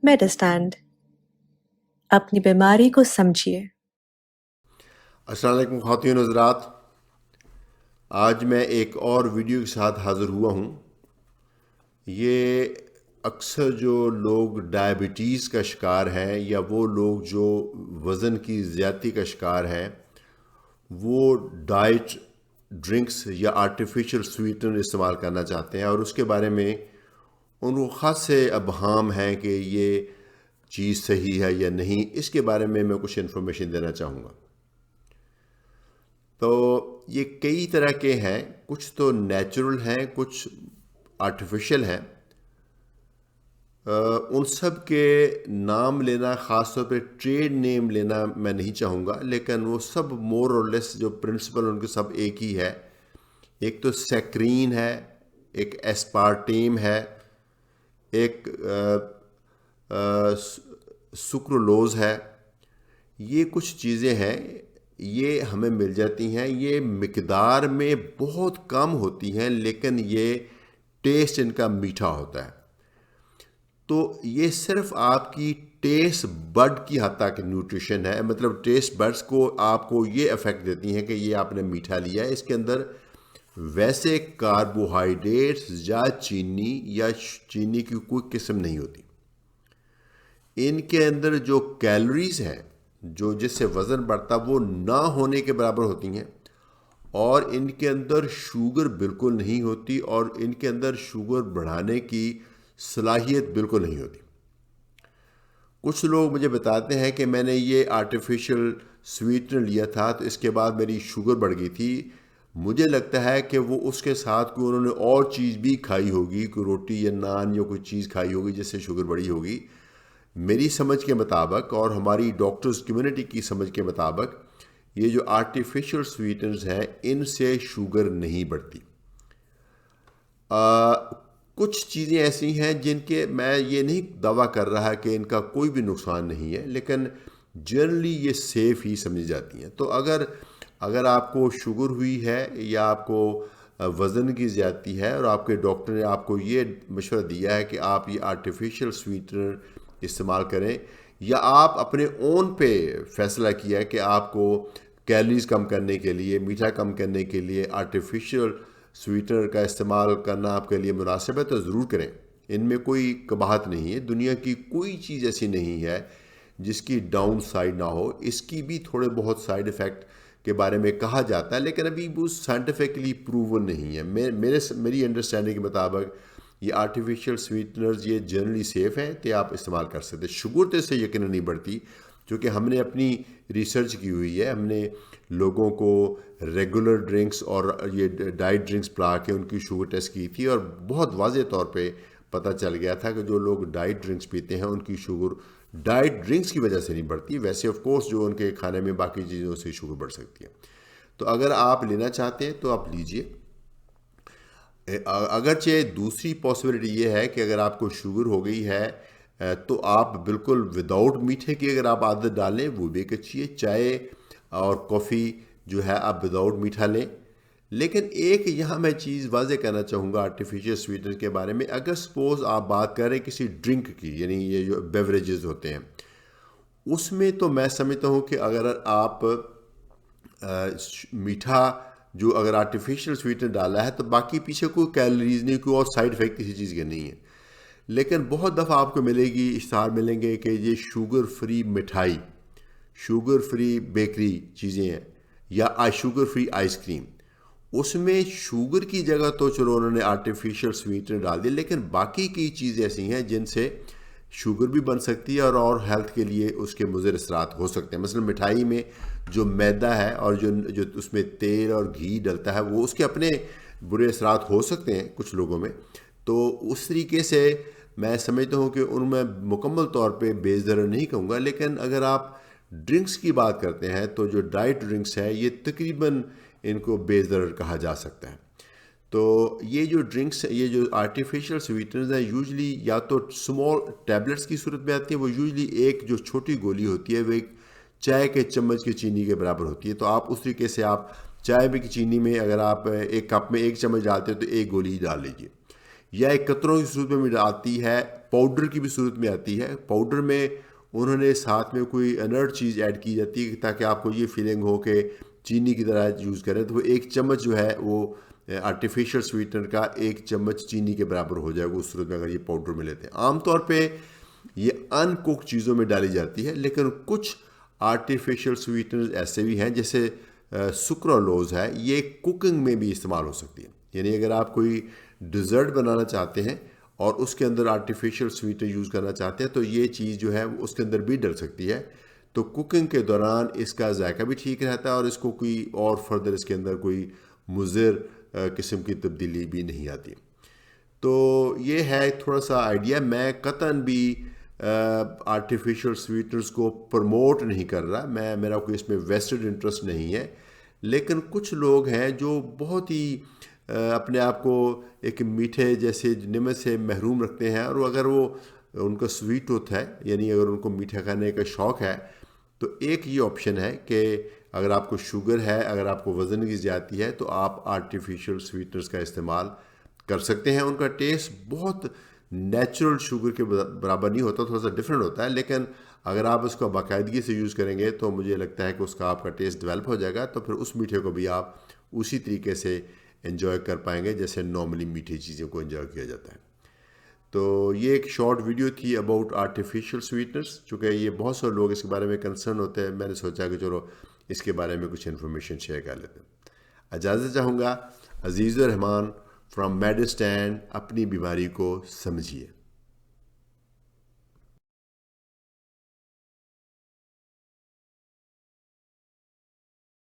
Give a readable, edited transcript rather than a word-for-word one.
मेडिस्टैंड अपनी बीमारी को समझिए। अस्सलाम वालेकुम ख़वातीन और हज़रात, आज मैं एक और वीडियो के साथ हाज़िर हुआ हूँ। ये अक्सर जो लोग डायबिटीज़ का शिकार हैं या वो लोग जो वज़न की ज़्यादती का शिकार हैं, वो डाइट ड्रिंक्स या आर्टिफिशियल स्वीटनर इस्तेमाल करना चाहते हैं और उसके बारे में उनको ख़ास से अबहाम हैं कि ये चीज़ सही है या नहीं। इसके बारे में मैं कुछ इन्फॉर्मेशन देना चाहूँगा। तो ये कई तरह के हैं, कुछ तो नेचुरल हैं, कुछ आर्टिफिशियल हैं। उन सब के नाम लेना, ख़ास तौर पे ट्रेड नेम लेना मैं नहीं चाहूँगा, लेकिन वो सब मोर और लेस जो प्रिंसिपल उनके सब एक ही है। एक तो सैक्रीन है, एक एस्पार्टेम है, एक सुक्रोलोज है। ये कुछ चीज़ें हैं, ये हमें मिल जाती हैं। ये मिकदार में बहुत कम होती हैं, लेकिन ये टेस्ट इनका मीठा होता है। तो ये सिर्फ आपकी टेस्ट बड की हद तक न्यूट्रिशन है, मतलब टेस्ट बड्स को आपको ये इफ़ेक्ट देती हैं कि ये आपने मीठा लिया है। इसके अंदर वैसे कार्बोहाइड्रेट्स या चीनी की कोई किस्म नहीं होती। इनके अंदर जो कैलोरीज हैं, जो जिससे वज़न बढ़ता, वो ना होने के बराबर होती हैं। और इनके अंदर शुगर बिल्कुल नहीं होती, और इनके अंदर शुगर बढ़ाने की सलाहियत बिल्कुल नहीं होती। कुछ लोग मुझे बताते हैं कि मैंने ये आर्टिफिशियल स्वीटनर लिया था तो इसके बाद मेरी शुगर बढ़ गई थी। मुझे लगता है कि वो उसके साथ कोई उन्होंने और चीज़ भी खाई होगी, कोई रोटी या नान या कोई चीज़ खाई होगी जिससे शुगर बढ़ी होगी। मेरी समझ के मुताबिक और हमारी डॉक्टर्स कम्युनिटी की समझ के मुताबिक ये जो आर्टिफिशियल स्वीटनर्स हैं, इनसे शुगर नहीं बढ़ती। कुछ चीज़ें ऐसी हैं जिनके मैं ये नहीं दावा कर रहा कि इनका कोई भी नुकसान नहीं है, लेकिन जनरली ये सेफ़ ही समझी जाती हैं। तो अगर आपको शुगर हुई है या आपको वज़न की ज़्यादती है और आपके डॉक्टर ने आपको ये मशवरा दिया है कि आप ये आर्टिफिशियल स्वीटनर इस्तेमाल करें, या आप अपने ओन पे फ़ैसला किया है कि आपको कैलोरीज़ कम करने के लिए, मीठा कम करने के लिए आर्टिफिशियल स्वीटनर का इस्तेमाल करना आपके लिए मुनासिब है, तो ज़रूर करें। इनमें कोई कबाहत नहीं है। दुनिया की कोई चीज़ ऐसी नहीं है जिसकी डाउन साइड ना हो। इसकी भी थोड़े बहुत साइड इफ़ेक्ट के बारे में कहा जाता है, लेकिन अभी वो साइंटिफिकली प्रूवन नहीं है। मेरी अंडरस्टैंडिंग के मुताबिक ये आर्टिफिशियल स्वीटनर्स ये जनरली सेफ़ हैं, तो आप इस्तेमाल कर सकते हैं। शुगर तो इससे यकीनन नहीं बढ़ती, क्योंकि हमने अपनी रिसर्च की हुई है। हमने लोगों को रेगुलर ड्रिंक्स और ये डाइट ड्रिंक्स पिला के उनकी शुगर टेस्ट की थी, और बहुत वाज़े तौर पे पता चल गया था कि जो लोग डाइट ड्रिंक्स पीते हैं उनकी शुगर डाइट ड्रिंक्स की वजह से नहीं बढ़ती। वैसे ऑफ कोर्स जो उनके खाने में बाकी चीज़ों से शुगर बढ़ सकती है। तो अगर आप लेना चाहते हैं तो आप लीजिए। अगरचे दूसरी पॉसिबिलिटी ये है कि अगर आपको शुगर हो गई है तो आप बिल्कुल विदाउट मीठे की अगर आप आदत डालें, वो भी एक अच्छी है। चाय और कॉफ़ी जो है आप विदाउट मीठा लें। लेकिन एक यहाँ मैं चीज़ वाज़े करना चाहूँगा आर्टिफिशियल स्वीटनर के बारे में। अगर सपोज़ आप बात करें किसी ड्रिंक की, यानी ये जो बेवरेजेस होते हैं, उसमें तो मैं समझता हूँ कि अगर आप मीठा जो अगर आर्टिफिशियल स्वीटनर डाला है तो बाकी पीछे कोई कैलोरीज नहीं, कोई और साइड इफ़ेक्ट किसी चीज़ के नहीं है। लेकिन बहुत दफ़ा आपको मिलेगी, इश्तहार मिलेंगे कि ये शुगर फ्री मिठाई, शुगर फ्री बेकरी चीज़ें हैं, या शुगर फ्री आइसक्रीम, उसमें शुगर की जगह तो चलो उन्होंने आर्टिफिशियल स्वीटनर डाल दिया, लेकिन बाकी की चीज़ें ऐसी हैं जिनसे शुगर भी बन सकती है और हेल्थ के लिए उसके मुज़र असरात हो सकते हैं। मसलन मिठाई में जो मैदा है और जो जो उसमें तेल और घी डलता है, वो उसके अपने बुरे असरात हो सकते हैं कुछ लोगों में। तो उस तरीके से मैं समझता हूँ कि उनमें मुकम्मल तौर पे बेज़रर नहीं कहूँगा। लेकिन अगर आप ड्रिंक्स की बात करते हैं तो जो डाइट ड्रिंक्स है ये तकरीबन इनको बेज़रर कहा जा सकता है। तो ये जो ड्रिंक्स, ये जो आर्टिफिशियल स्वीटनर्स हैं, यूजली या तो स्मॉल टैबलेट्स की सूरत में आती हैं। वो यूजली एक जो छोटी गोली होती है वो एक चाय के चम्मच की चीनी के बराबर होती है। तो आप उस तरीके से आप चाय में की चीनी में अगर आप एक कप में एक चम्मच डालते हो तो एक गोली डाल लीजिए। یا ایک قطروں کی صورت میں آتی ہے، پاؤڈر کی بھی صورت میں آتی ہے. پاؤڈر میں انہوں نے ساتھ میں کوئی انرٹ چیز ایڈ کی جاتی ہے تاکہ آپ کو یہ فیلنگ ہو کہ چینی کی طرح یوز کریں. تو وہ ایک چمچ جو ہے وہ آرٹیفیشیل سویٹنر کا ایک چمچ چینی کے برابر ہو جائے گا اس صورت میں اگر یہ پاؤڈر میں لیتے ہیں. عام طور پہ یہ ان کوک چیزوں میں ڈالی جاتی ہے، لیکن کچھ آرٹیفیشیل سویٹنرز ایسے بھی ہیں جیسے سکرولوز ہے، یہ کوکنگ میں بھی استعمال ہو سکتی ہے. یعنی اگر آپ کوئی ڈیزرٹ بنانا چاہتے ہیں اور اس کے اندر آرٹیفیشیل سویٹنر یوز کرنا چاہتے ہیں تو یہ چیز جو ہے اس کے اندر بھی ڈل سکتی ہے. تو کوکنگ کے دوران اس کا ذائقہ بھی ٹھیک رہتا ہے اور اس کو کوئی اور فردر اس کے اندر کوئی مضر قسم کی تبدیلی بھی نہیں آتی. تو یہ ہے تھوڑا سا آئیڈیا. میں قطعاً بھی آرٹیفیشیل سویٹنرز کو پروموٹ نہیں کر رہا، میرا کوئی اس میں ویسٹڈ انٹرسٹ نہیں ہے، لیکن کچھ لوگ ہیں جو بہت ہی اپنے آپ کو ایک میٹھے جیسے نعمت سے محروم رکھتے ہیں، اور اگر وہ ان کا سویٹ ٹوتھ ہے، یعنی اگر ان کو میٹھا کھانے کا شوق ہے، تو ایک یہ آپشن ہے کہ اگر آپ کو شوگر ہے، اگر آپ کو وزن کی زیادتی ہے، تو آپ آرٹیفیشیل سویٹنرز کا استعمال کر سکتے ہیں. ان کا ٹیسٹ بہت نیچرل شوگر کے برابر نہیں ہوتا، تھوڑا سا ڈفرینٹ ہوتا ہے، لیکن اگر آپ اس کو باقاعدگی سے یوز کریں گے تو مجھے لگتا ہے کہ اس کا آپ کا ٹیسٹ ڈیولپ ہو جائے گا. تو پھر اس میٹھے کو بھی آپ اسی طریقے سے انجوائے کر پائیں گے جیسے نارملی میٹھی چیزوں کو انجوائے کیا جاتا ہے. تو یہ ایک شارٹ ویڈیو تھی اباؤٹ آرٹیفیشیل سویٹنرز. چونکہ یہ بہت سے لوگ اس کے بارے میں کنسرن ہوتے ہیں، میں نے سوچا کہ چلو اس کے بارے میں کچھ انفارمیشن شیئر کر لیتے ہیں. اجازت چاہوں گا. عزیز الرحمان فرام میڈسٹینڈ. اپنی بیماری کو سمجھیے.